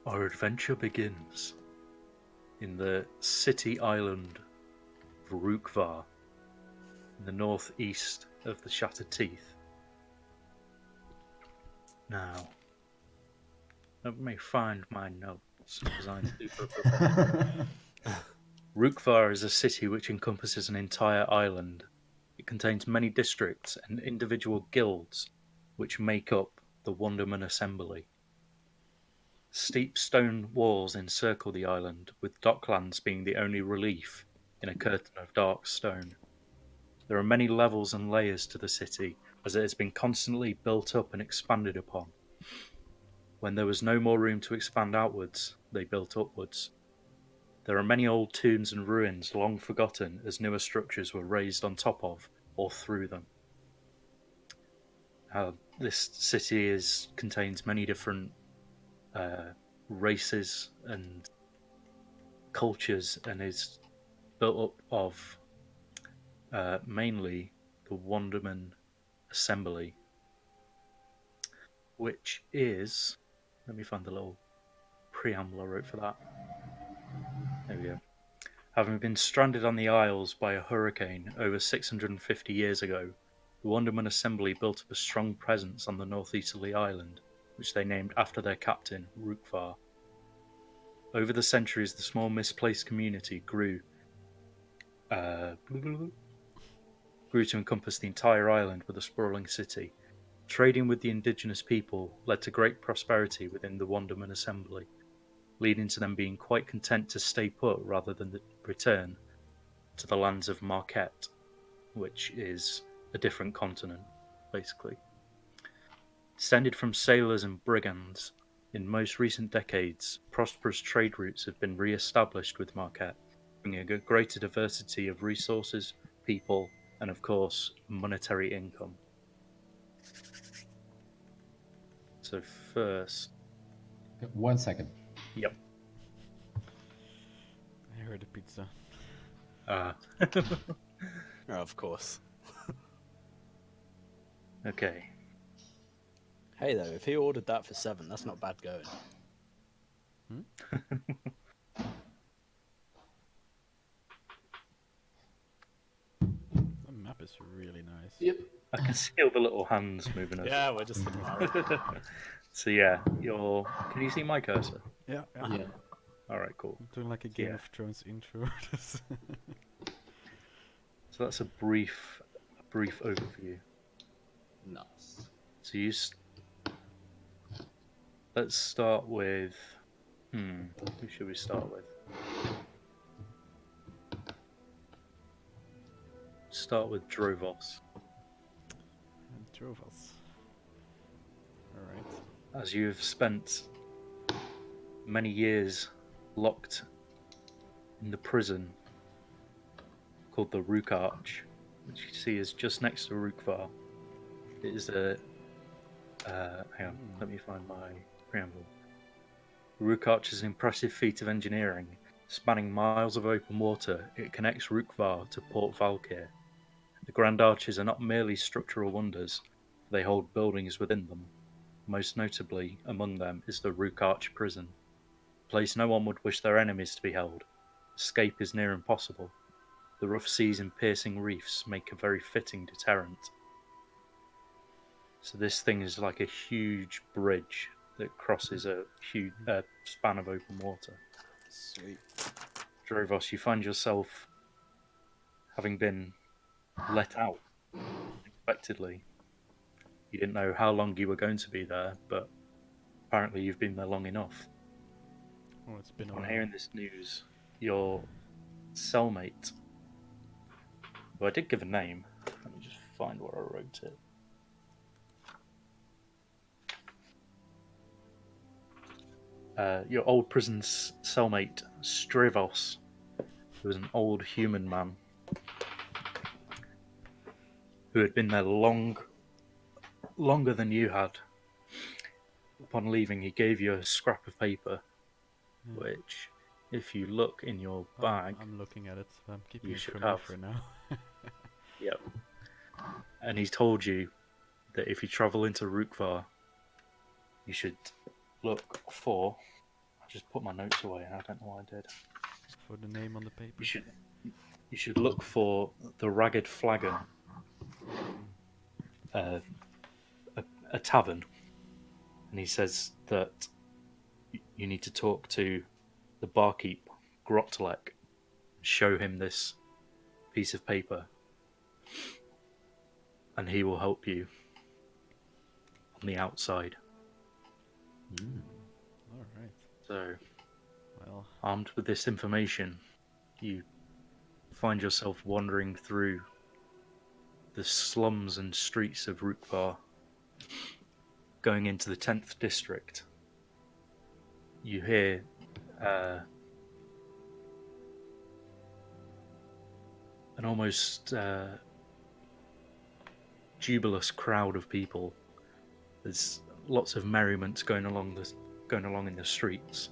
Our adventure begins in the city island of Ruukva, in the northeast of the Shattered Teeth. Now, let me find my notes, because I'm super prepared. Ruukva is a city which encompasses an entire island. It contains many districts and individual guilds which make up the Wonderman Assembly. Steep stone walls encircle the island, with docklands being the only relief in a curtain of dark stone. There are many levels and layers to the city, as it has been constantly built up and expanded upon. When there was no more room to expand outwards, they built upwards. There are many old tombs and ruins long forgotten as newer structures were raised on top of or through them. This city contains many different races and cultures and is built up of mainly the Wonderman Assembly, which is... Let me find the little preamble I wrote for that. There we go. Having been stranded on the Isles by a hurricane over 650 years ago, the Wonderman Assembly built up a strong presence on the northeasterly island, which they named after their captain, Ruukva. Over the centuries, the small misplaced community grew to encompass the entire island with a sprawling city. Trading with the indigenous people led to great prosperity within the Wonderman Assembly, leading to them being quite content to stay put rather than return to the lands of Marquette, which is a different continent, basically. Descended from sailors and brigands, in most recent decades, prosperous trade routes have been re-established with Marquette, bringing a greater diversity of resources, people, and of course, monetary income. So first... 1 second. Yep. I heard a pizza. Of course. Okay. Hey though, if he ordered that for 7, that's not bad going. The map is really nice. Yep. I can see all the little hands moving. Yeah, we're just So yeah, can you see my cursor? Yeah. Yeah. Alright, cool. I'm doing like a Game Yeah. of Thrones intro. So that's a brief overview. Nice. So let's start with... Who should we start with? Start with Drovos. And drove us. Alright. As you've spent many years locked in the prison called the Ruukva, which you see is just next to Ruukva. It is a... hang on, let me find my preamble. Ruukva is an impressive feat of engineering. Spanning miles of open water, it connects Ruukva to Port Valkyr. The Grand Arches are not merely structural wonders, they hold buildings within them. Most notably among them is the Ruukva prison, a place no one would wish their enemies to be held. Escape is near impossible. The rough seas and piercing reefs make a very fitting deterrent. So this thing is like a huge bridge that crosses a huge span of open water. Sweet. Drovos, you find yourself having been let out unexpectedly. You didn't know how long you were going to be there, but apparently you've been there long enough. Oh, it's been a On while. hearing this news, your cellmate, who I did give a name, let me just find where I wrote it. Your old prison cellmate, Strivos, who was an old human man who had been there longer than you had. Upon leaving, he gave you a scrap of paper, which, if you look in your bag, I'm looking at it. I'm keeping you it should for me have. for now. Yep. And he told you that if you travel into Ruukva, you should look for just put my notes away, and I don't know why I did. For the name on the paper. You should look for the Ragged Flagon, a tavern, and he says that you need to talk to the barkeep, Grotlek, show him this piece of paper, and he will help you on the outside. All right. So, Well, armed with this information, you find yourself wandering through the slums and streets of Ruukva, going into the 10th district. You hear an almost jubilous crowd of people. There's lots of merriment going along in the streets,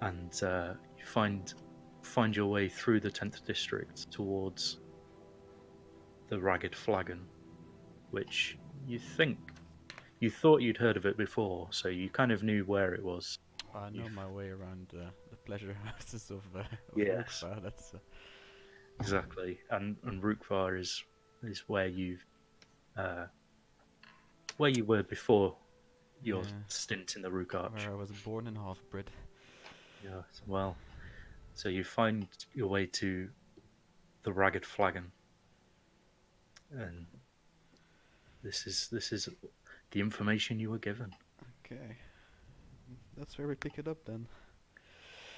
and you find your way through the 10th district towards the Ragged Flagon, which you thought you'd heard of it before, so you kind of knew where it was. I know my way around the pleasure houses of Yes. Ruukva. That's Exactly, and Ruukva is where where you were before your Yeah. stint in the Rook Arch. where I was born and half bred. Yeah, well, so you find your way to the Ragged Flagon, and this is the information you were given. Okay. That's where we pick it up then.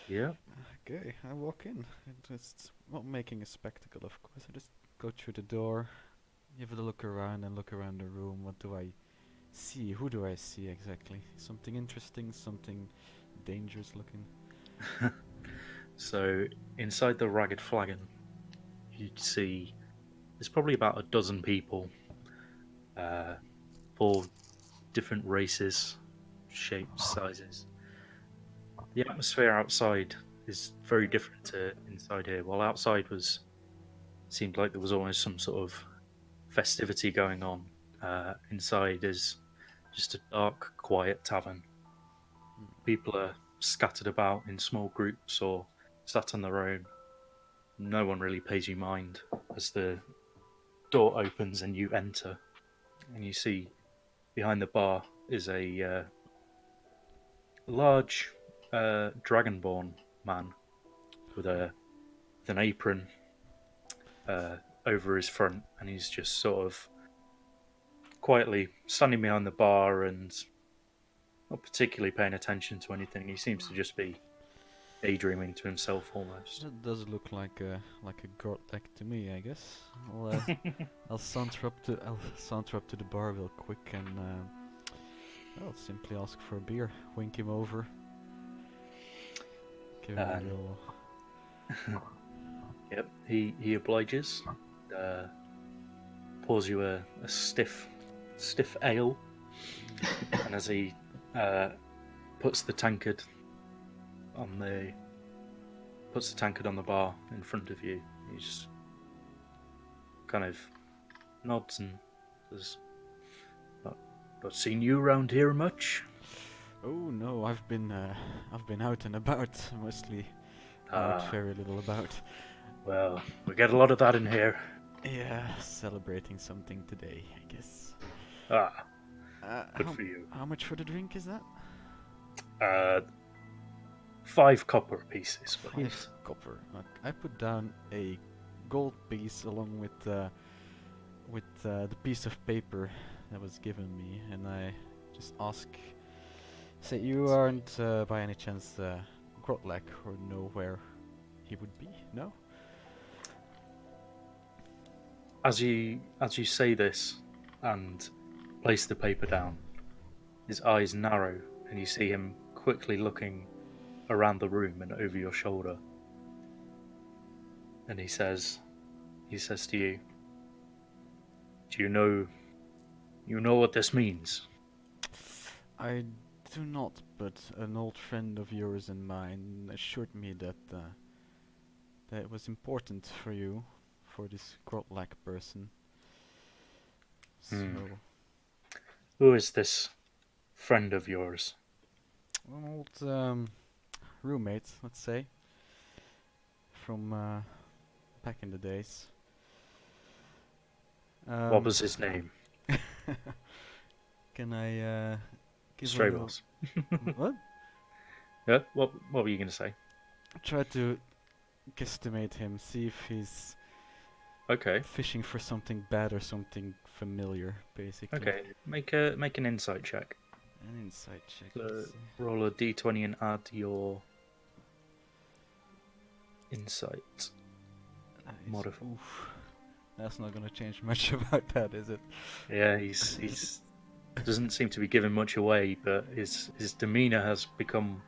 Yeah. Okay, I walk in. It's not making a spectacle, of course. I just go through the door, give it a look around and look around the room. What do I see? Who do I see exactly? Something interesting, something dangerous looking. So inside the Ragged Flagon, you'd see there's probably about a dozen people, all different races, shapes, sizes. The atmosphere outside is very different to inside here. While outside seemed like there was almost some sort of festivity going on. Inside is just a dark, quiet tavern. People are scattered about in small groups or sat on their own. No one really pays you mind as the door opens and you enter, and you see behind the bar is a large dragonborn man with an apron over his front, and he's just sort of quietly standing behind the bar and not particularly paying attention to anything. He seems to just be daydreaming to himself almost. That does look like a Gortlek to me, I guess. I'll saunter up to the bar real quick and I'll simply ask for a beer. Wink him over. Give him a little. Yep, he obliges. Pours you a stiff ale, and as he puts the tankard on the bar in front of you, he just kind of nods and says, "Not seen you around here much." Oh no, I've been out and about, mostly out, very little about. Well, we get a lot of that in here. Yeah, celebrating something today, I guess. Good for you. How much for the drink is that? 5 copper pieces, please. 5 copper. I put down a gold piece along with the piece of paper that was given me, and I just ask. Say, you aren't by any chance Grotlek, or know where he would be? No. As you say this and place the paper down, his eyes narrow, and you see him quickly looking around the room and over your shoulder. And he says to you, "Do you know what this means?" I do not, but an old friend of yours and mine assured me that that it was important for you, for this Grotlek person. So, Who is this friend of yours? an old roommate, let's say, from back in the days. What was his name? Can I give a Stray little... Boss. What? Yeah. What were you going to say? Try to guesstimate him, see if he's Okay. fishing for something bad or something familiar, basically. Okay. Make an insight check. An insight check. So let's see. roll a d20 and add your insight. Nice. Modifier. Oof. That's not gonna change much about that, is it? Yeah, he's doesn't seem to be giving much away, but his demeanour has become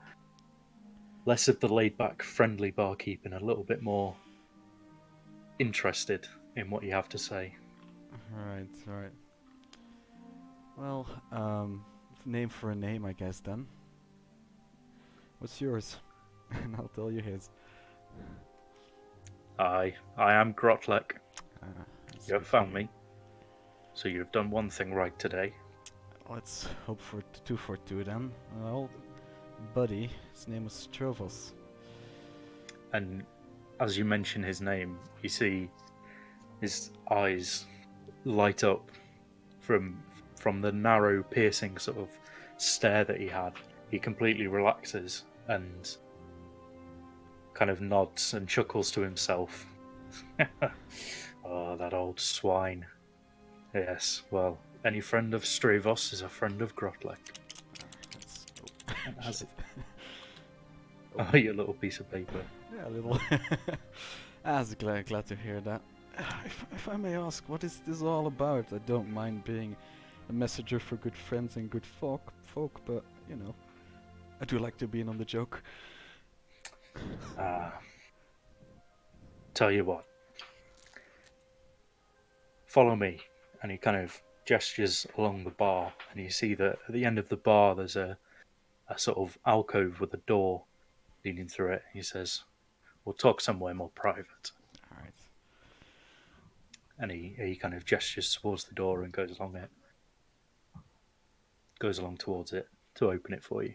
less of the laid-back, friendly barkeep and a little bit more interested in what you have to say. Alright. Well, name for a name, I guess, then. What's yours? And I'll tell you his. I am Grotlek. That's You have good to found hear. me. So you've done one thing right today. Let's hope for 2 for 2 then. Well, buddy, his name was Strovos. And as you mention his name, you see his eyes light up from the narrow, piercing sort of stare that he had. He completely relaxes and kind of nods and chuckles to himself. Oh, that old swine. Yes, well, any friend of Stravos is a friend of Grotlek. That's... And Oh, has shit. Oh, your little piece of paper. Yeah, a little. I was glad to hear that. If I may ask, what is this all about? I don't mind being a messenger for good friends and good folk, but, you know, I do like to be in on the joke. Tell you what. Follow me. And he kind of gestures along the bar, and you see that at the end of the bar there's a sort of alcove with a door leading through it. He says, "We'll talk somewhere more private." Alright. And he kind of gestures towards the door and goes along towards it to open it for you.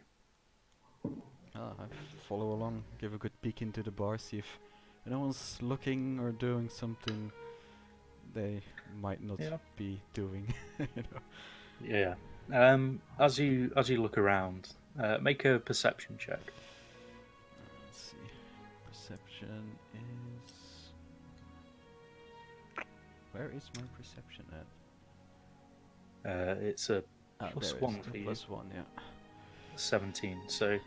I follow along, give a good peek into the bar, see if no one's looking or doing something they might not Yeah. be doing, you know. Yeah. As you look around, make a perception check. Let's see. Perception is... Where is my perception at? It's a Plus Plus one it is. for you. Plus 1, yeah. 17. So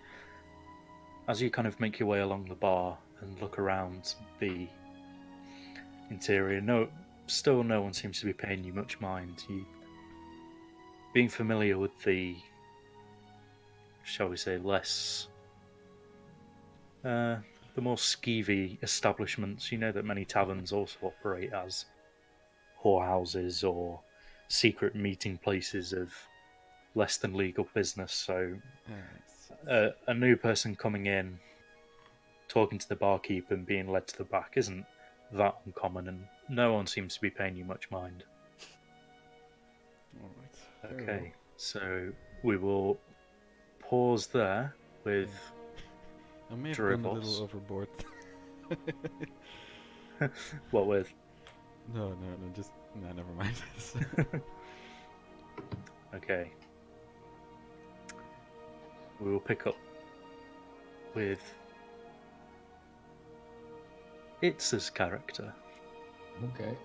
as you kind of make your way along the bar and look around the interior, still no one seems to be paying you much mind. You being familiar with the, shall we say, less the more skeevy establishments, you know that many taverns also operate as whorehouses or secret meeting places of less than legal business. So a new person coming in, talking to the barkeep and being led to the back isn't that uncommon, and no one seems to be paying you much mind. Alright. Okay, so we will pause there with I may have gone a Drivos. little overboard. what with No, just... No, never mind. okay. We will pick up with Itz's character. Okay.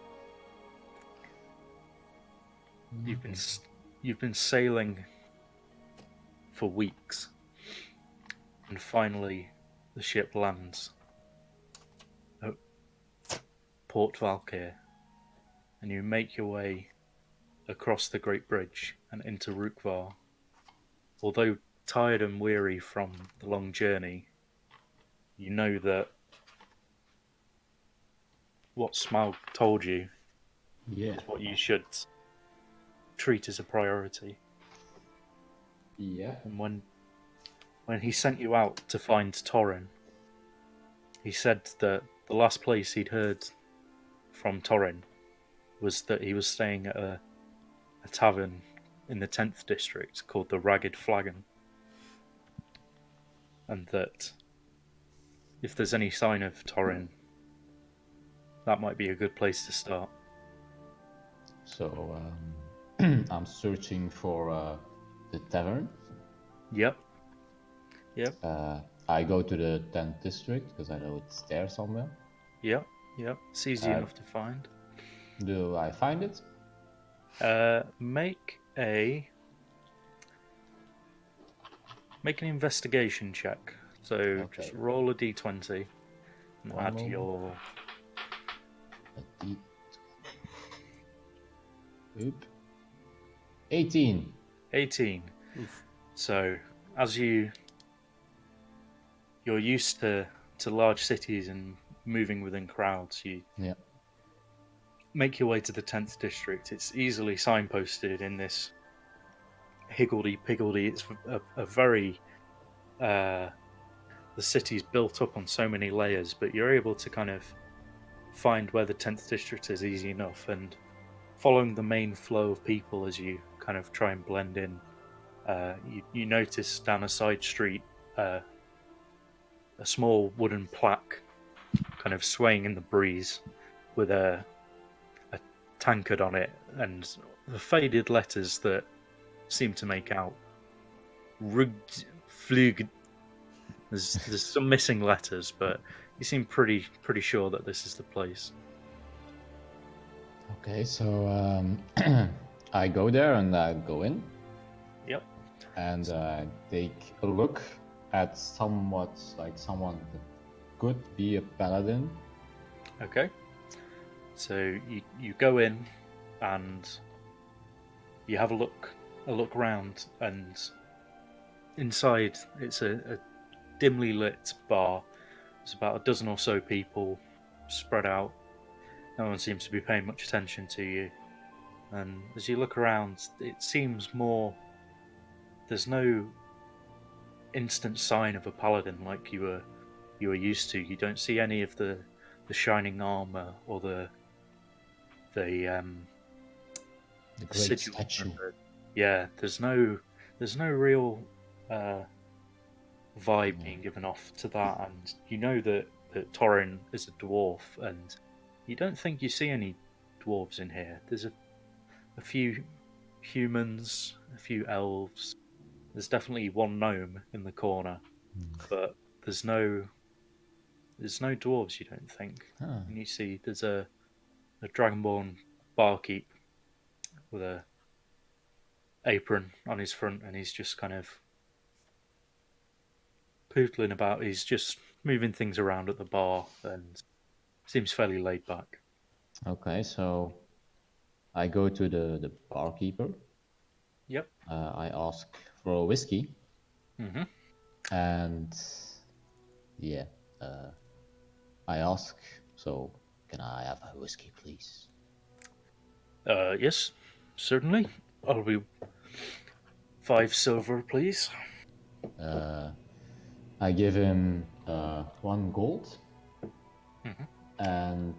You've been sailing for weeks, and finally the ship lands at Port Valkyr, and you make your way across the Great Bridge and into Ruukva. Although tired and weary from the long journey, you know that what Smaug told you Yeah. is what you should treat as a priority. Yeah. And when he sent you out to find Torrin, he said that the last place he'd heard from Torrin was that he was staying at a tavern in the 10th district called the Ragged Flagon, and that if there's any sign of Torin, that might be a good place to start. So I'm searching for the tavern. Yep. I go to the 10th district because I know it's there somewhere. Yep. It's easy enough to find. Do I find it? Make an investigation check. So just Okay. roll a d20 and One add moment. your. A D. Oop. 18. 18. So as you're used to large cities and moving within crowds, you Yeah. make your way to the 10th district. It's easily signposted in this higgledy-piggledy. It's a very the city's built up on so many layers, but you're able to kind of find where the 10th district is easy enough, and following the main flow of people as you kind of try and blend in, you notice down a side street a small wooden plaque kind of swaying in the breeze with a tankard on it and the faded letters that seem to make out Ruukva. There's some missing letters, but you seem pretty sure that this is the place. Okay, so I go there and I go in. Yep. And take a look at somewhat like someone that could be a paladin. Okay. So you go in and you have a look around, and inside it's a dimly lit bar. There's about a dozen or so people spread out. No one seems to be paying much attention to you. And as you look around, it seems more. There's no instant sign of a paladin like you were used to. You don't see any of the shining armor or the The great sigil. statue. Yeah, there's no real vibe being given off to that, and you know that Torin is a dwarf, and you don't think you see any dwarves in here. There's a few humans, a few elves. There's definitely one gnome in the corner, but there's no dwarves. You don't think. Huh. And you see there's a dragonborn barkeep with a apron on his front, and he's just kind of pootling about. He's just moving things around at the bar and seems fairly laid back. Okay, so I go to the barkeeper. Yep. I ask for a whiskey. Mm-hmm. And yeah, I ask, so can I have a whiskey, please? Yes, certainly. I'll be 5 silver, please. I give him 1 gold, and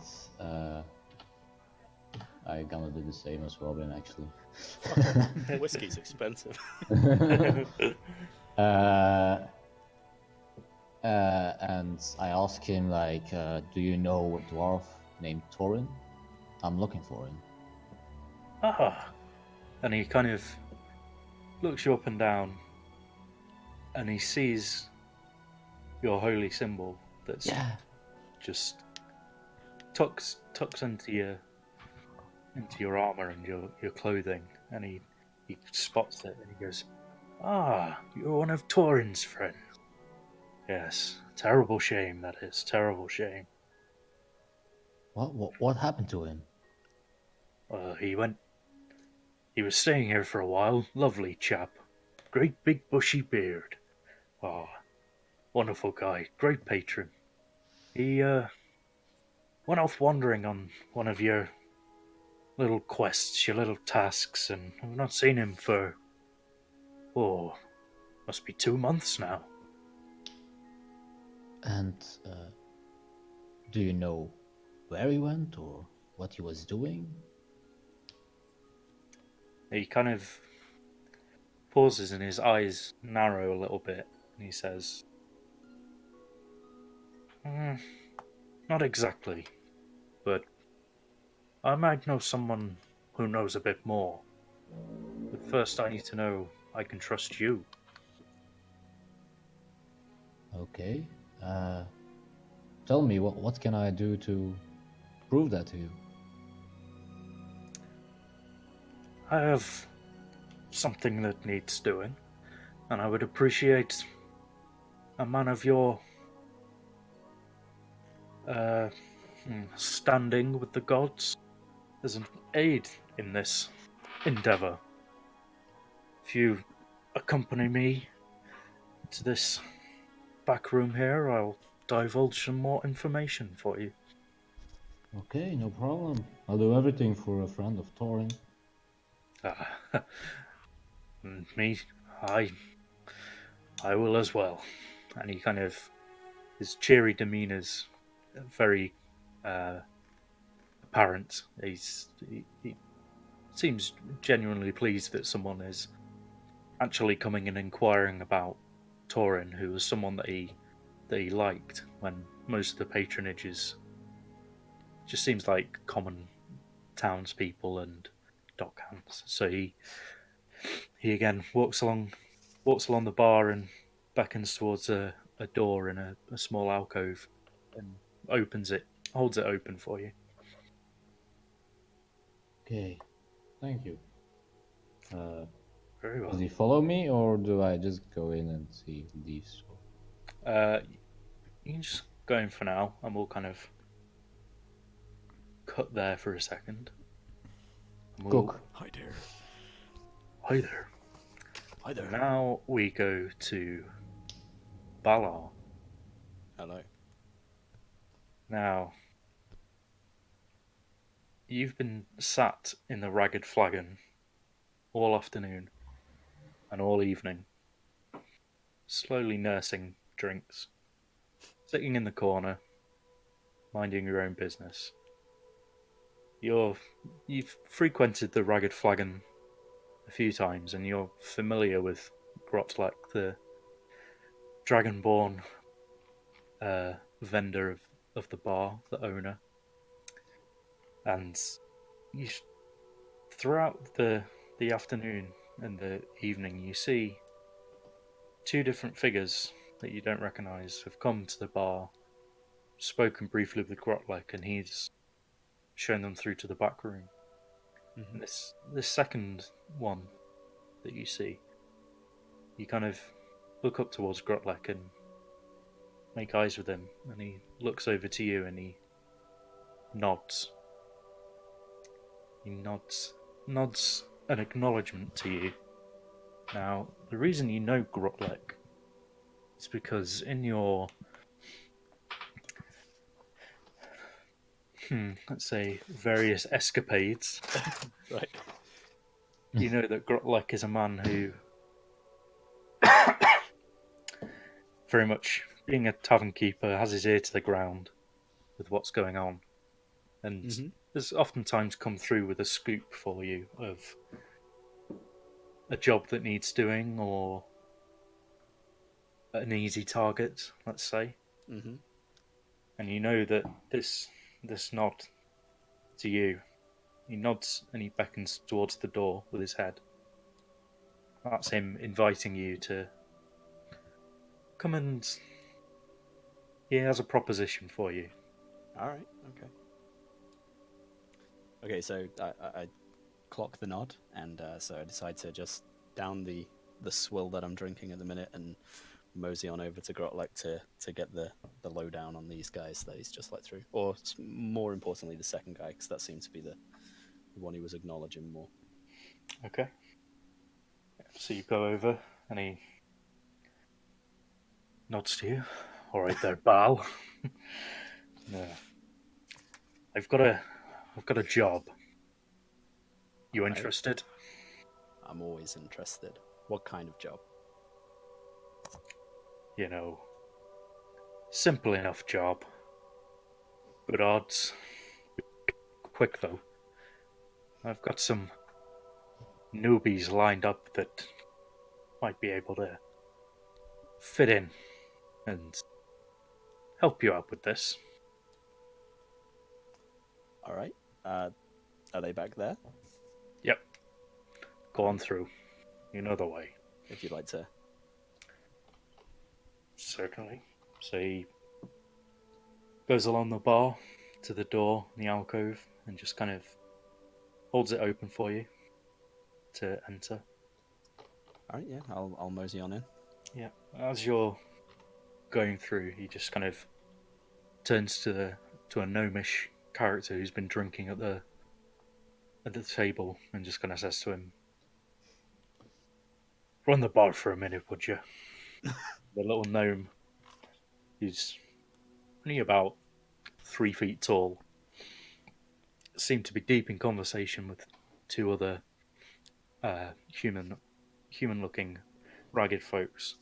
I gonna do the same as Robin, actually. Whiskey's expensive. And I ask him, like, do you know a dwarf named Torin? I'm looking for him. Ah, and he kind of looks you up and down, and he sees your holy symbol that's just tucks into your armor and your clothing, and he spots it and he goes, "Ah, you're one of Torin's friends. Yes, terrible shame that is, terrible shame. What happened to him? He was staying here for a while. Lovely chap, great big bushy beard. Oh, wonderful guy, great patron. He went off wandering on one of your little quests, your little tasks, and I've not seen him for, must be 2 months now." And do you know where he went or what he was doing? He kind of pauses and his eyes narrow a little bit, and he says, Mm, not exactly, but I might know someone who knows a bit more. But first, I need to know I can trust you. Okay. Uh, Tell me, what can I do to prove that to you? I have something that needs doing, and I would appreciate a man of your uh, standing with the gods as an aid in this endeavor. If you accompany me to this back room here, I'll divulge some more information for you. Okay, no problem. I'll do everything for a friend of Thorin. Ah, and me, I, I will as well. And he kind of his cheery demeanor's very uh, apparent. He seems genuinely pleased that someone is actually coming and inquiring about Torin, who was someone that he liked when most of the patronage just seems like common townspeople and dockhands. So he again walks along the bar and beckons towards a door in a small alcove and opens it, holds it open for you. Okay, thank you. Uh, Very does well. he follow me, or do I just go in and see if he leaves? Uh, you can just go in for now, and we'll kind of cut there for a second. And we'll Cook. Hi there. hi there. Hi there. Now we go to Balar. Hello. Now you've been sat in the Ragged Flagon all afternoon and all evening, slowly nursing drinks, sitting in the corner, minding your own business. You've frequented the Ragged Flagon a few times, and you're familiar with Grotlek, the Dragonborn vendor of the bar, the owner. And you, throughout the afternoon and the evening, you see two different figures that you don't recognise have come to the bar, spoken briefly with Grotlek, and he's shown them through to the back room. Mm-hmm. And this second one that you see, you kind of look up towards Grotlek and make eyes with him, and he looks over to you and he nods. He nods an acknowledgement to you. Now, the reason you know Grotlek is because in your let's say various escapades, Right. you know that Grotlek is a man who very much being a tavern keeper has his ear to the ground with what's going on, and Mm-hmm. has oftentimes come through with a scoop for you of a job that needs doing or an easy target, let's say. Mm-hmm. And you know that this nod to you, he nods and he beckons towards the door with his head. That's him inviting you to come, and he has a proposition for you. All right. Okay. Okay. So I clock the nod, and so I decide to just down the swill that I'm drinking at the minute and mosey on over to Grotlek to get the lowdown on these guys that he's just let through, or more importantly, the second guy, because that seemed to be the one he was acknowledging more. Okay. So you go over and he nods to you. All right there, Bal. Yeah. I've got a job. You Right. interested? I'm always interested. What kind of job? You know, simple enough job. Good odds. Quick though. I've got some newbies lined up that might be able to fit in and help you out with this. All right. Are they back there? Yep. Go on through. You know the way. If you'd like to. Certainly. So he goes along the bar to the door in the alcove and just kind of holds it open for you to enter. All right. Yeah. I'll mosey on in. Yeah. As you're going through, he just kind of turns to a gnomish character who's been drinking at the table and just kind of says to him, "Run the bar for a minute, would you?" The little gnome, who's only about 3 feet tall, seemed to be deep in conversation with two other human-looking, ragged folks.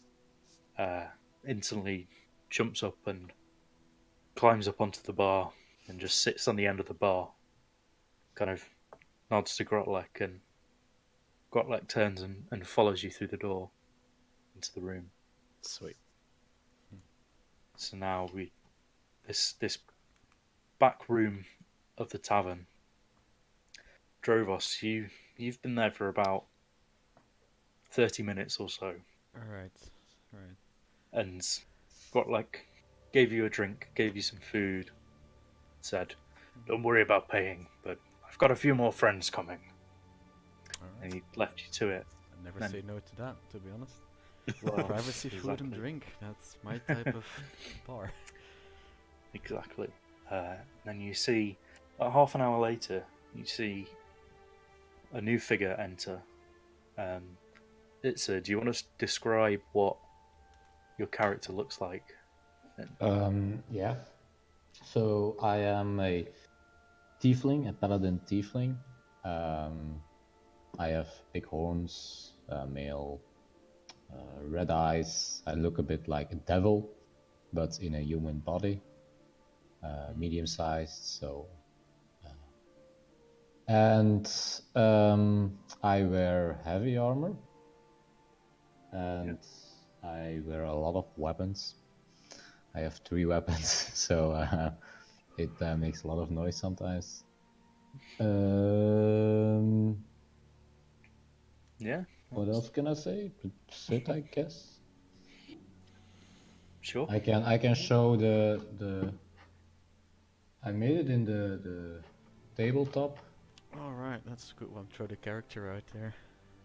Instantly jumps up and climbs up onto the bar and just sits on the end of the bar. Kind of nods to Grotlek, and Grotlek turns and follows you through the door into the room. Sweet. So now this back room of the tavern. Drovos, you've been there for about 30 minutes or so, Alright. and Grotlek gave you a drink, gave you some food, said, "Don't worry about paying, but I've got a few more friends coming," and Alright. he left you to it. I never Then- say no to that, to be honest. Well, Privacy, food, and exactly. drink. That's my type of bar. Exactly. Then you see, half an hour later, you see a new figure enter. Do you want to describe what your character looks like? Yeah. So I am a tiefling, a paladin tiefling. I have big horns, male, red eyes. I look a bit like a devil, but in a human body. Medium sized, so. And I wear heavy armor. And I wear a lot of weapons. I have 3 weapons, so it makes a lot of noise sometimes. Yeah. What else can I say? That's it, I guess. Sure. I can show the. I made it in the tabletop. Alright, that's a good one. Throw the character out there.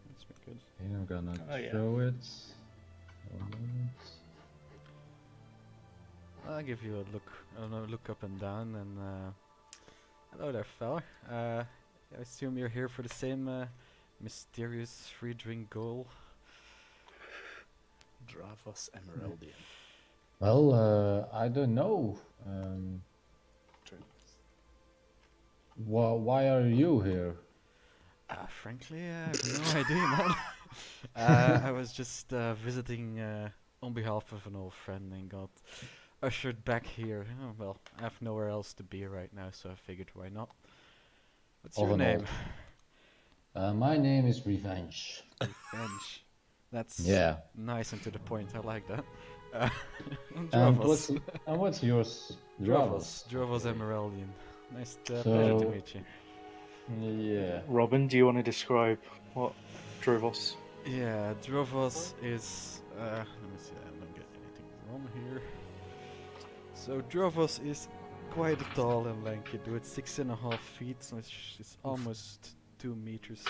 That's good. Okay, I'm gonna Oh, yeah. show it. 1 moment. I'll give you a look up and down, and hello there, fella. I assume you're here for the same mysterious free drink goal. Dravos Emeraldian. Well, I don't know. Why are you here? Frankly, I have no idea, man. I was just visiting on behalf of an old friend and got ushered back here. Oh, well, I have nowhere else to be right now, so I figured why not. What's your name? My name is Revenge. Revenge. That's Yeah. nice and to the point. I like that. I'm And Dravos. what's yours? Dravos Emeraldian. Nice pleasure to So- meet you. Yeah. Robin, do you want to describe what Drovos? Yeah, Dravos is. Let me see, I don't get anything wrong here. So Dravos is quite tall and lanky, dude. 6.5 feet, so it's almost 2 meters.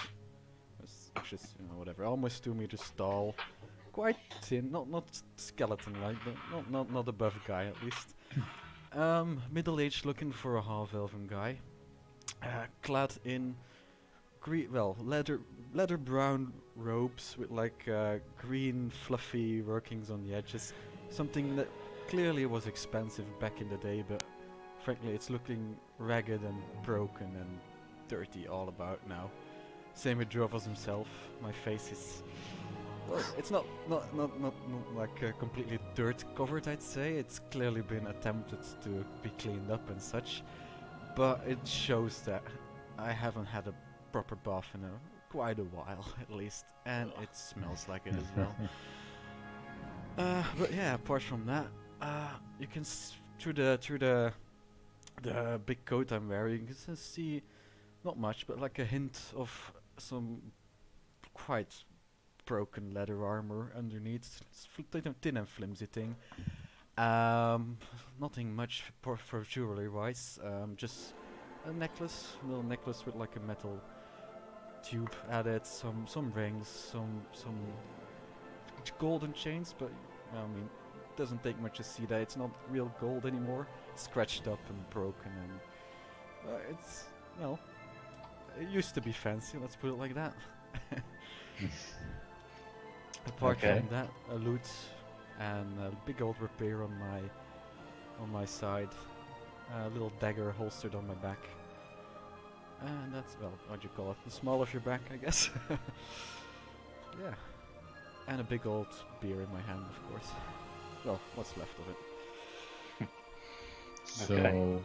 Which is, whatever, almost 2 meters tall. Quite thin, not skeleton-like, but not a buff guy at least. Middle-aged, looking for a half-elven guy. Clad in leather brown robes with like green fluffy workings on the edges. Something that clearly was expensive back in the day, but frankly it's looking ragged and broken and dirty all about now. Same with Drovos himself. My face is, well, it's not like completely dirt covered, I'd say. It's clearly been attempted to be cleaned up and such, but it shows that I haven't had a proper bath in quite a while, at least, and it smells like it as well. But yeah, apart from that, you can through the big coat I'm wearing, you can see not much, but like a hint of some quite broken leather armor underneath. It's thin and flimsy thing. Nothing much for jewelry wise. Just a little necklace with like a metal tube added, some rings, some golden chains, but I mean, it doesn't take much to see that it's not real gold anymore. It's scratched up and broken, and it's, well, it used to be fancy. Let's put it like that. Apart Okay. from that, a loot and a big old repair on my side, a little dagger holstered on my back, and that's, well, what do you call it? The small of your back, I guess. Yeah, and a big old beer in my hand, of course. Well, what's left of it. So,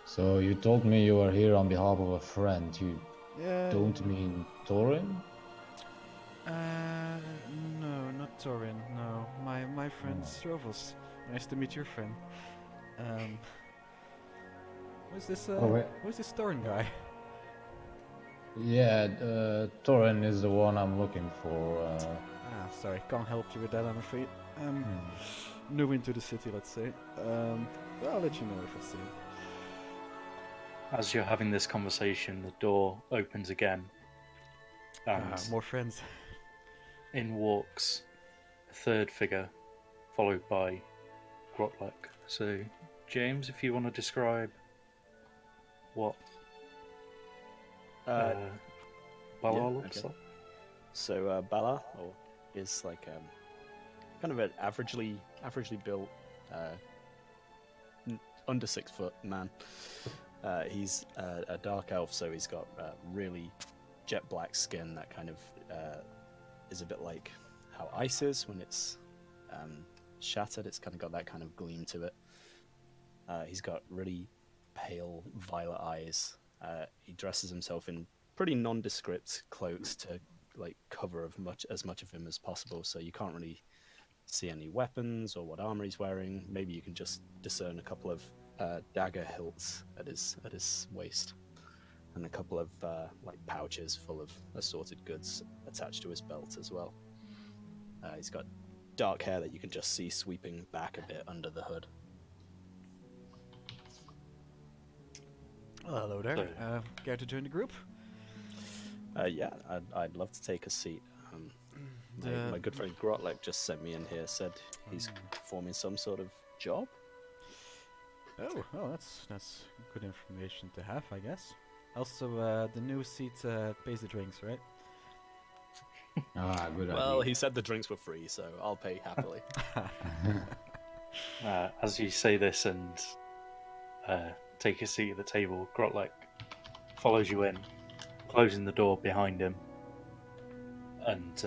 so you told me you are here on behalf of a friend. You Yeah. don't mean Thorin? No, not Torin. No, my friend Strovos. Nice to meet your friend. Who's this? wait. Who's this Torin guy? Yeah, Thorin is the one I'm looking for. Sorry, can't help you with that, I'm afraid. New into the city, let's say. But I'll let you know if I see him. As you're having this conversation, the door opens again, and More friends. in walks a third figure, followed by Grotlek. So, James, if you want to describe what Balor yeah, looks okay. like. So Bala is like kind of an averagely built, under 6 foot man. He's a dark elf, so he's got really jet black skin that kind of is a bit like how ice is when it's shattered. It's kind of got that kind of gleam to it. He's got really pale violet eyes. He dresses himself in pretty nondescript cloaks to like cover as much of him as possible, so you can't really see any weapons or what armor he's wearing. Maybe you can just discern a couple of dagger hilts at his waist, and a couple of like pouches full of assorted goods attached to his belt as well. He's got dark hair that you can just see sweeping back a bit under the hood. Well, hello there. So- Care to join the group? Yeah, I'd love to take a seat. My good friend Grotlek just sent me in here, said he's performing some sort of job. Oh, that's good information to have, I guess. Also, the new seat pays the drinks, right? Good Well, idea. he said the drinks were free, so I'll pay happily. As you say this and take a seat at the table, Grotlek follows you in, closing the door behind him, and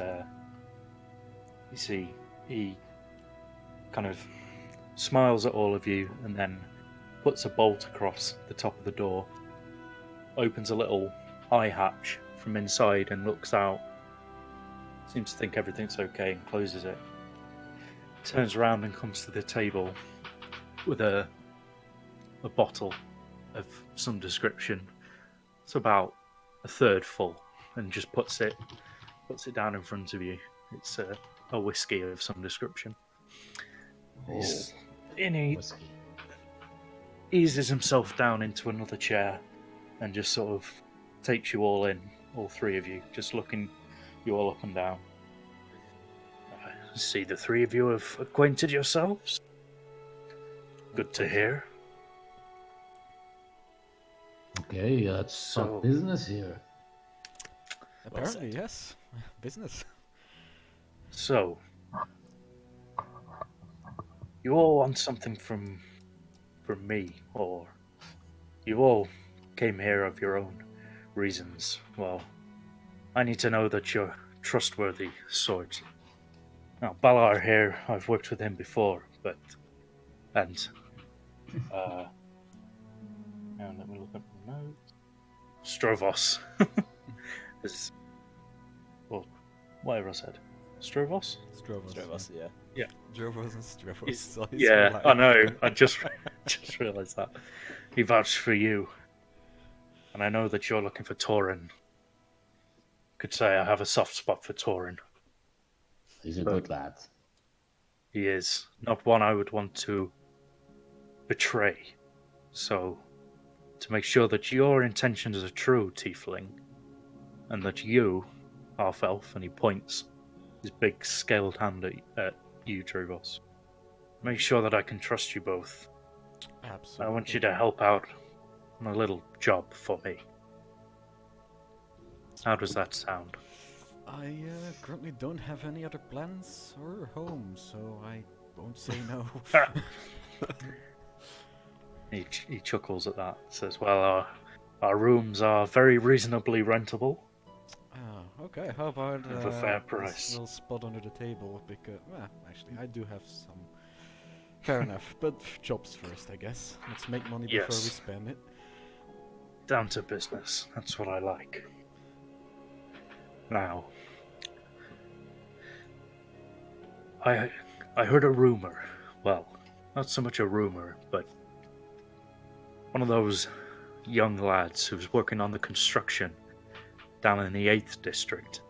you see he kind of smiles at all of you and then puts a bolt across the top of the door, opens a little eye hatch from inside and looks out, seems to think everything's okay, and closes it. Turns around and comes to the table with a bottle of some description. It's about a third full, and just puts it down in front of you. It's a whiskey of some description. And he Whiskey. eases himself down into another chair and just sort of takes you all in, all three of you, just looking you all up and down. I see the three of you have acquainted yourselves. Good to hear. Okay, let's So- start business here. Apparently, said. yes. Business. So, you all want something from me, or you all came here of your own reasons. Well, I need to know that you're trustworthy sort. Now, Balar here, I've worked with him before, now let me look at the notes. Strovos is, well, whatever I said. Strovos? Strovos. Strovos, yeah. Yeah. Drovos and Strovos. He's- So he's Yeah, alive. I know. I just realised that. He vouched for you. And I know that you're looking for Torin. Could say I have a soft spot for Torin. He's a But- good lad. He is not one I would want to betray. So, to make sure that your intentions are true, Tiefling, and that you, half-elf, and he points his big scaled hand at you, Druvos. Make sure that I can trust you both. Absolutely. I want you to help out on a little job for me. How does that sound? I currently don't have any other plans or home, so I won't say no. He chuckles at that. Says, "Well, our rooms are very reasonably rentable. Okay, how about Of a fair this price." little spot under the table? Because, well, actually, I do have some. Fair enough, but jobs first, I guess. Let's make money before we Yes. spend it. Down to business. That's what I like. Now, I heard a rumor. Well, not so much a rumor, but one of those young lads who was working on the construction down in the 8th district.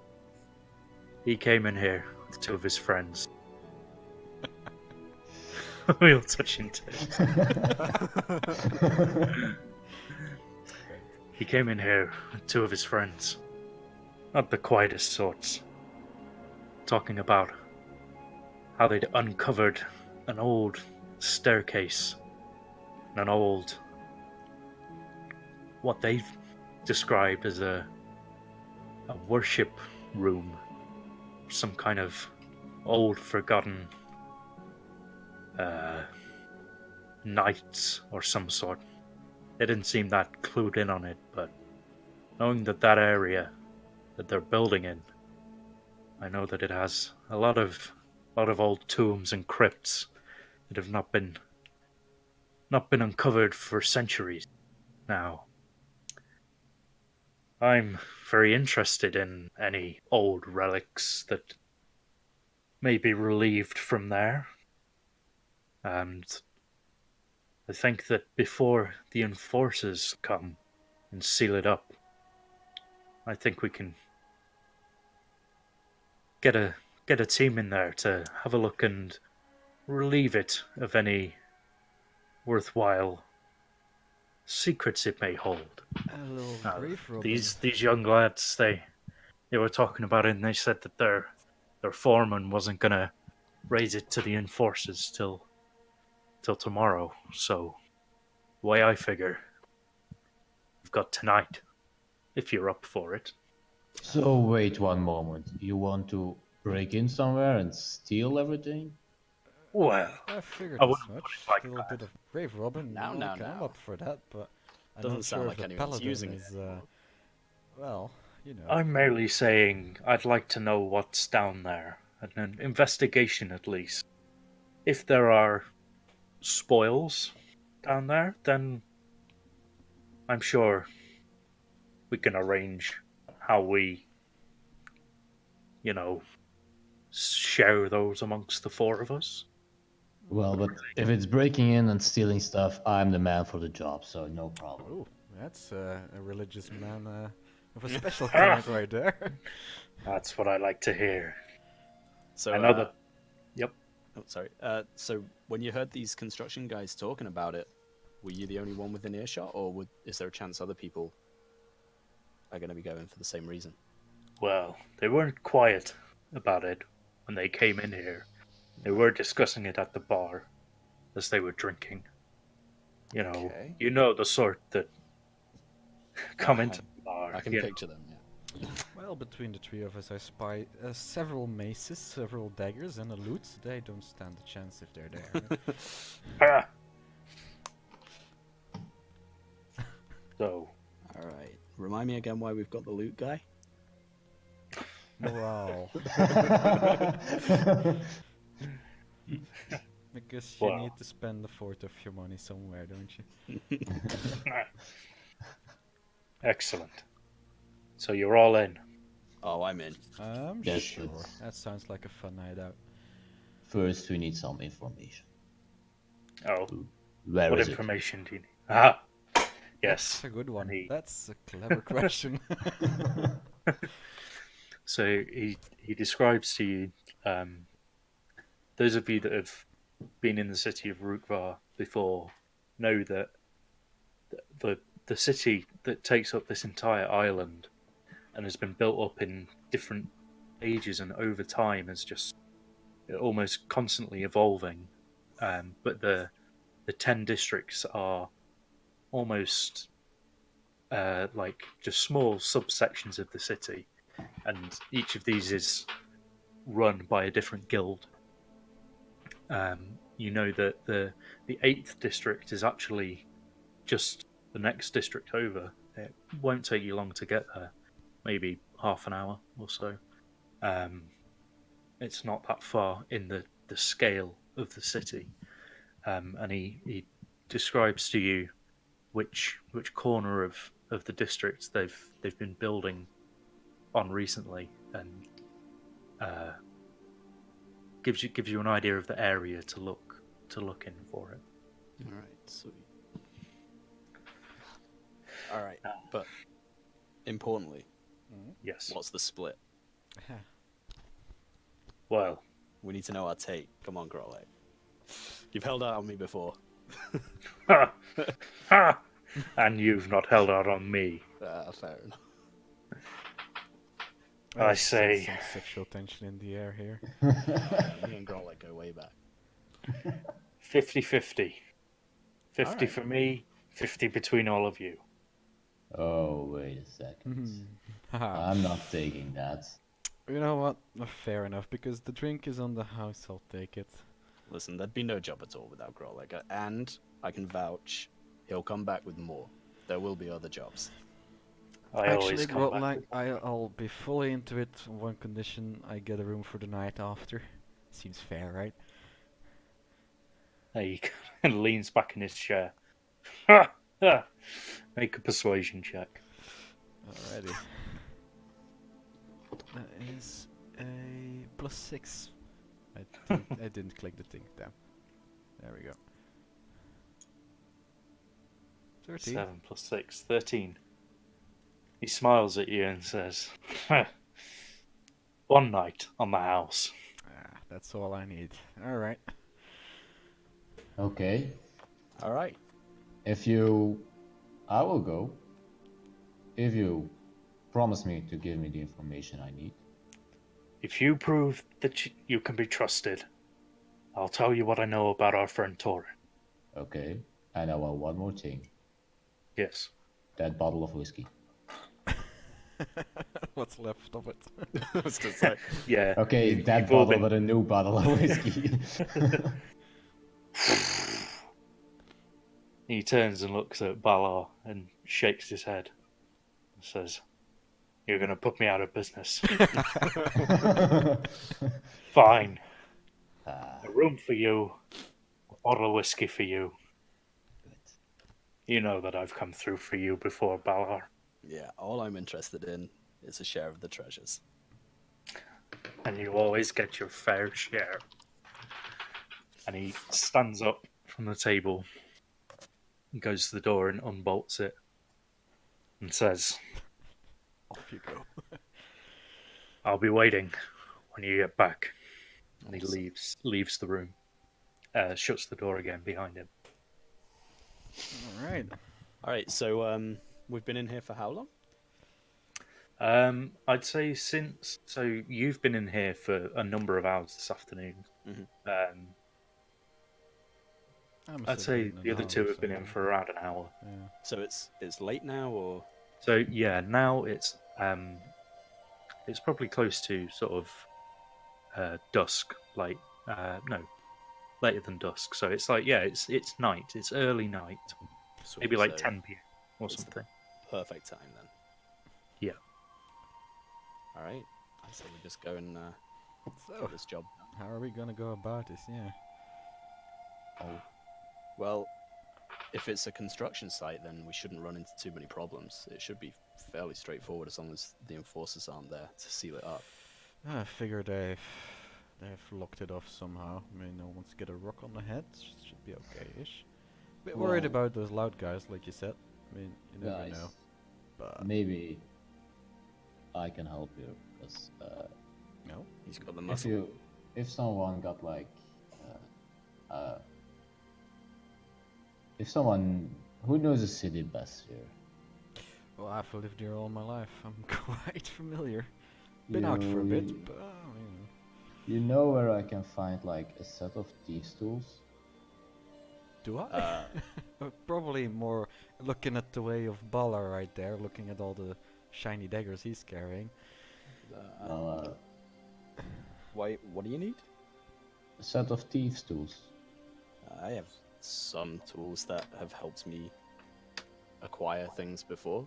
He came in here with 2 of his friends. We'll touch into it. He came in here with 2 of his friends. Not the quietest sorts. Talking about how they'd uncovered an old staircase and an old, what they've described as a worship room, some kind of old forgotten knights or some sort. They didn't seem that clued in on it, but knowing that area that they're building in, I know that it has a lot of old tombs and crypts that have not been uncovered for centuries now. I'm very interested in any old relics that may be relieved from there. And I think that before the enforcers come and seal it up, I think we can get a team in there to have a look and relieve it of any worthwhile secrets it may hold. A little Uh, grave robbing. These young lads, they were talking about it, and they said that their foreman wasn't gonna raise it to the enforcers till tomorrow. So, the way I figure, we've got tonight, if you're up for it. So wait one moment. You want to break in somewhere and steal everything? Well, I figured I as wouldn't put much. it like A little that. bit of grave robbing. Now, okay, I'm now. up for that, but I'm Doesn't not sound sure like if the anyone's paladin using it is. anymore. Well, you know. I'm merely saying I'd like to know what's down there, an investigation at least. If there are spoils down there, then I'm sure we can arrange how we, share those amongst the 4 of us. Well, but if it's breaking in and stealing stuff, I'm the man for the job, so no problem. Oh, that's a religious man of a special kind right there. That's what I like to hear. So I know that. Yep. Oh, sorry. So when you heard these construction guys talking about it, were you the only one within earshot, or is there a chance other people are going to be going for the same reason? Well, they weren't quiet about it when they came in here. They were discussing it at the bar as they were drinking. Okay. You know the sort that come into the bar. I can picture them, yeah. Well, between the 3 of us, I spy several maces, several daggers, and a loot. They don't stand a chance if they're there. Ah. So, Alright. Remind me again why we've got the loot guy? Morale. Because you Well. need to spend a fourth of your money somewhere, don't you? excellent. So you're all in. Oh, I'm in. Yes, Sure. but That sounds like a fun night out. first we need some information. Oh, Where what is it? information do you need? Ah, That's yes. a good one. And he, That's a clever question. so he describes to you, um, those of you that have been in the city of Ruukva before know that the the city that takes up this entire island and has been built up in different ages and over time is just almost constantly evolving. But the 10 districts are almost like just small subsections of the city, and each of these is run by a different guild. You know that the eighth district is actually just the next district over. It won't take you long to get there, maybe half an hour or so. Um, it's not that far in the scale of the city, and he describes to you which corner of the district they've been building on recently, and gives you an idea of the area to look in for it. All right, sweet. All right, Ah. but importantly, Yes. what's the split? Well, We need to know our take. Come on, Grolek. You've held out on me before. ha, ha, and you've not held out on me. Fair enough. I say- some sexual tension in the air here. Me and Grolek go way back. 50-50. 50 Alright. for me, 50 between all of you. Oh, wait a second. Haha. I'm not taking that. You know what? Fair enough, because the drink is on the house, I'll take it. Listen, there'd be no job at all without Grolek, and I can vouch he'll come back with more. There will be other jobs. I always Actually, come back. like, I'll be fully into it on one condition: I get a room for the night after. Seems fair, right? He kind of leans back in his chair. Ha, ha. Make a persuasion check. Alrighty. That is a +6. I didn't click the thing. Damn. There we go. 13. 7 plus 6, 13. He smiles at you and says, "Huh, one night on the house." Ah, that's all I need. Alright. Okay. All right. I will go. If you promise me to give me the information I need. If you prove that you can be trusted, I'll tell you what I know about our friend Torin. Okay. And I want one more thing. Yes. That bottle of whiskey. What's left of it? I was gonna say, Yeah. Okay, that you've all bottle, been- but a new bottle of whiskey. He turns and looks at Balar and shakes his head and says, "You're going to put me out of business." Fine. A room for you, a bottle of whiskey for you. You know that I've come through for you before, Balar. yeah, all I'm interested in is a share of the treasures. And you always get your fair share. And he stands up from the table and goes to the door and unbolts it and says, Off you go. "I'll be waiting when you get back." And he Awesome. leaves the room, shuts the door again behind him. Alright. All right, so we've been in here for how long? I'd say so you've been in here for a number of hours this afternoon. Mhm. I'd say the other two have been in for around an hour. Yeah. So it's late now, or So yeah, now it's probably close to sort of dusk, like no, later than dusk. So it's like it's night, it's early night, sweet, maybe like so 10 p.m. or it's the- something. perfect time then. Yeah. All right, I say we just go and So, get this job. how are we gonna go about this? Yeah. Oh, well, if it's a construction site, then we shouldn't run into too many problems. It should be fairly straightforward as long as the enforcers aren't there to seal it up. I figure they've locked it off somehow. I mean, no one's get a rock on the head. Should be okay-ish. Bit worried Well- about those loud guys, like you said. I mean, you never Guys, know. But maybe I can help you, because no. He's got the if muscle. if someone got like, if someone who knows the city best here. Well, I've lived here all my life. I'm quite familiar. Been out for a bit, but You know where I can find like a set of thieves' tools? do I? Probably more looking at the way of Bala right there, looking at all the shiny daggers he's carrying. Well, Why? What do you need? a set of thieves' tools. I have some tools that have helped me acquire things before.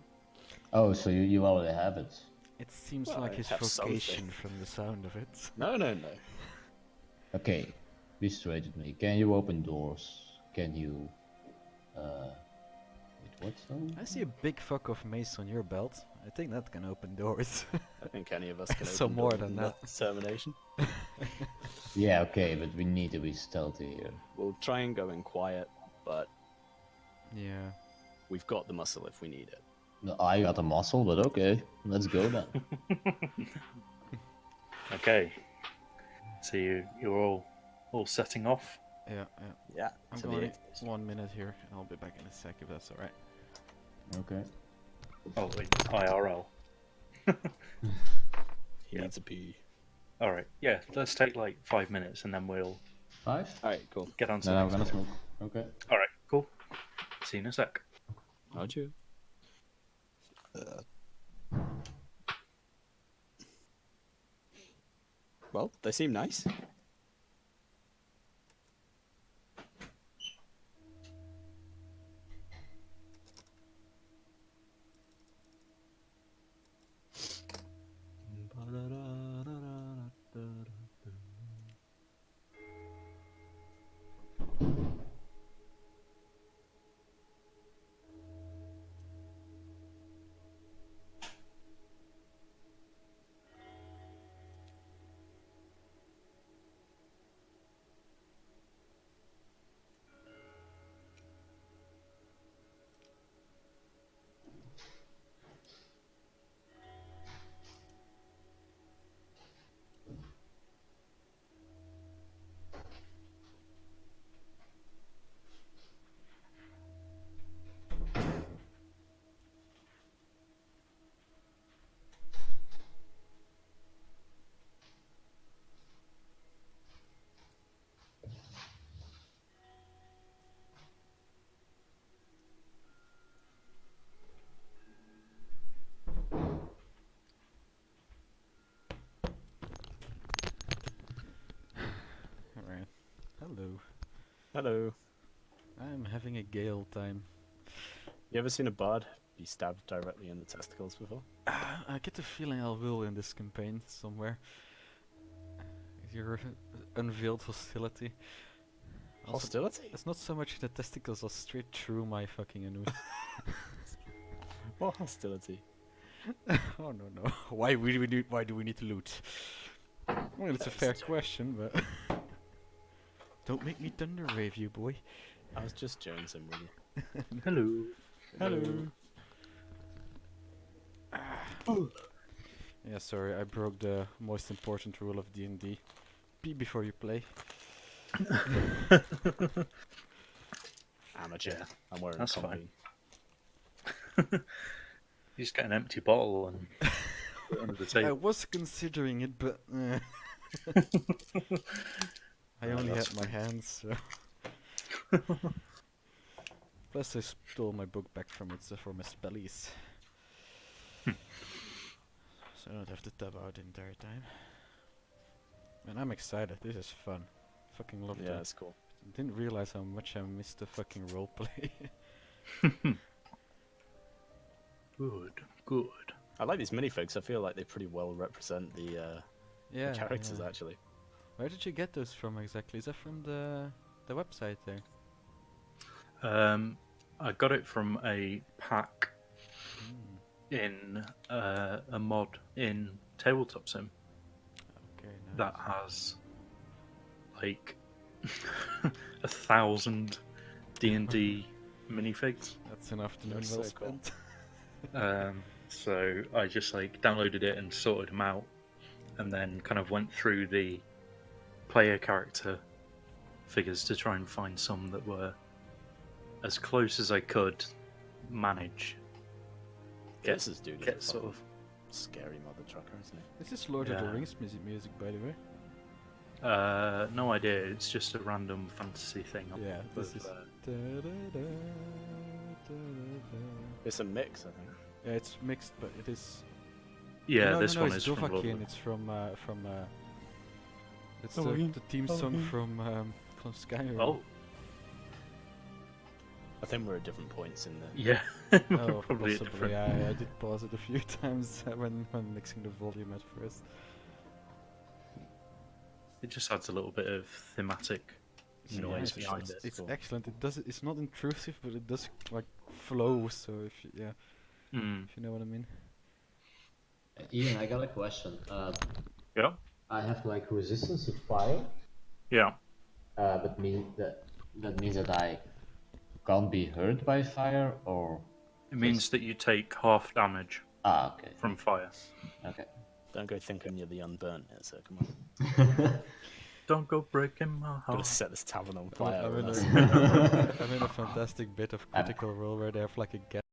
Oh, so you already have it. It seems Well, like I his have something. vocation from the sound of it. No. Okay, be straight with me. Can you open doors? Can you, wait, what's that? I see a big fuck off mace on your belt. I think that can open doors. I think any of us can. So open more doors than in that. Determination. Yeah, okay, but we need to be stealthy here. We'll try and go in quiet, but Yeah. we've got the muscle if we need it. No, I got a muscle, but okay, let's go then. Okay. So you're all setting off. Yeah. Yeah. I'm to going the in 1 minute here, and I'll be back in a sec if that's alright. Okay. Oh, it's IRL. He Yeah. needs a pee. All right. Yeah. Let's take like 5 minutes, and then we'll 5? All right, cool. get on to Then the I'm next gonna bit. smoke. Okay. All right. Cool. See you in a sec. How'd you? Well, they seem nice. Alright. Hello. Hello. I'm having a gale time. You ever seen a bard be stabbed directly in the testicles before? I get the feeling I will in this campaign somewhere. Your unveiled hostility. Also, Hostility? it's not so much the testicles as straight through my fucking anus. What hostility? Oh no. Why do we need to loot? Well, it's a fair question, but don't make me thunder wave you, boy. I was just jonesing with you. Hello. Hello. Yeah, sorry, I broke the most important rule of D&D. Pee before you play. Amateur. Yeah, I'm wearing that's a fine. combi. You just get an empty bottle and put it under the I table. was considering it, but I only had my hands, so. Plus, I stole my book back from it for my spellies. So I don't have to tab out the entire time. And I'm excited, this is fun. Fucking love Yeah, it. that's cool. Didn't realize how much I missed the fucking roleplay. Good. I like these minifigs. I feel like they pretty well represent the Yeah. characters, yeah. actually. Where did you get those from exactly? Is that from the website there? I got it from a pack Mm, in a mod in Tabletop Sim okay, that nice. has like 1,000 D&D minifigs. That's an afternoon That's well so cool. spent. So I just like downloaded it and sorted them out, and then kind of went through the player character figures to try and find some that were as close as I could manage. This is dude. Get sort of. Scary mother trucker, isn't he? This is Lord of the Yeah. Rings music, by the way. No idea. It's just a random fantasy thing. on Yeah, top this of, is. Da-da-da, da-da-da. It's a mix, I think. Yeah, it's mixed, but it is. yeah, no, this no, one it's is from Lord of Dovahkiin. the- It's from. It's Halloween, the theme song Halloween. from Skyrim. Oh, I think we're at different points in the. yeah. Oh, Probably a possibly. different. I did pause it a few times when mixing the volume at first. It just adds a little bit of thematic Yeah, noise it's behind nice. it. It's Cool. excellent. It does. It's not intrusive, but it does like flow. So if you, yeah, Mm. if you know what I mean. Ian, I got a question. Yeah, I have like resistance to fire. yeah. That means that I can't be hurt by fire, or It means that you take half damage okay, from fire. okay. Don't go thinking you're the unburnt here, so come on. Don't go breaking my Gotta heart. set this tavern on I'm fire. in and a, that's- I'm in a fantastic bit of Critical Role where they have like a gas